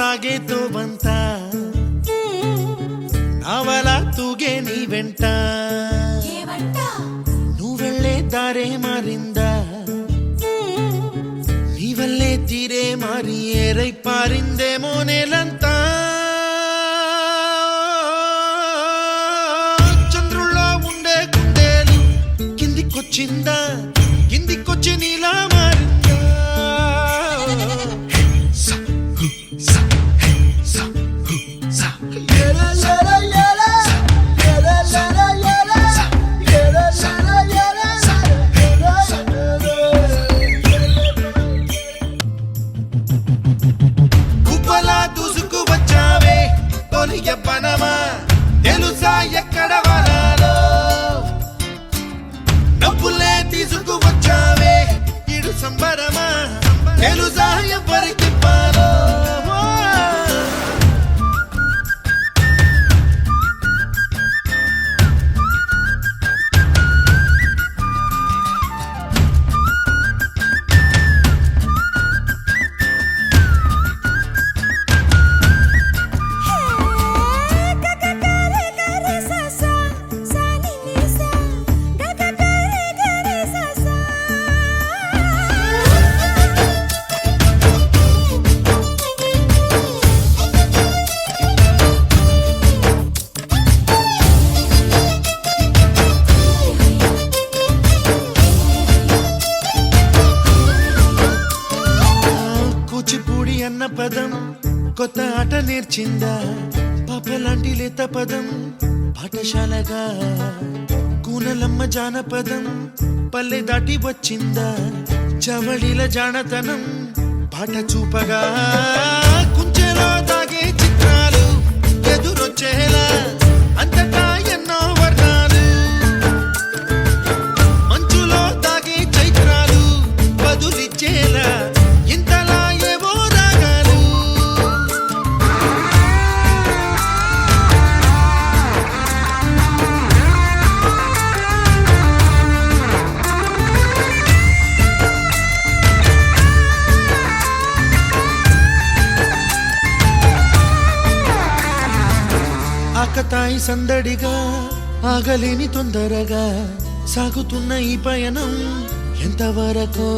ಸಾಗೇತೋ ಬಂತ ನಾವಲ ತೂಗೆ ನೀ వెంట నువ్వెళ్ళే దారే మారిందా నీవల్లే తీరే మారి ఏరై పారిందేమో నేలంతా చంద్రుల్లో ఉండే గుండెలు కిందికొచ్చిందా కిందికొచ్చి నీలా మారిందా పనమా తెలుసా ఎక్కడ వరాలో డబ్బులే తీసుకువచ్చావే ఇడు సంబరమా తెలుసా ఎవరికి పాలో అన్న పదం కొత్త ఆట నేర్చిందా పాపలాంటి లేత పదం పాఠశాలగా కూనలమ్మ జానపదం పల్లె దాటి వచ్చిందా చవళిల జానతనం పాట చూపగా కుంచెలో దాగే చిత్రాలు ఎదురొచ్చేలా అంతటా ఎన్నో వర్ణాలు మంచులో దాగే చైత్రాలు బదులిచ్చేలా ఆకతాయి సందడిగా ఆగలేని తొందరగా సాగుతున్న ఈ పయనం ఎంతవరకో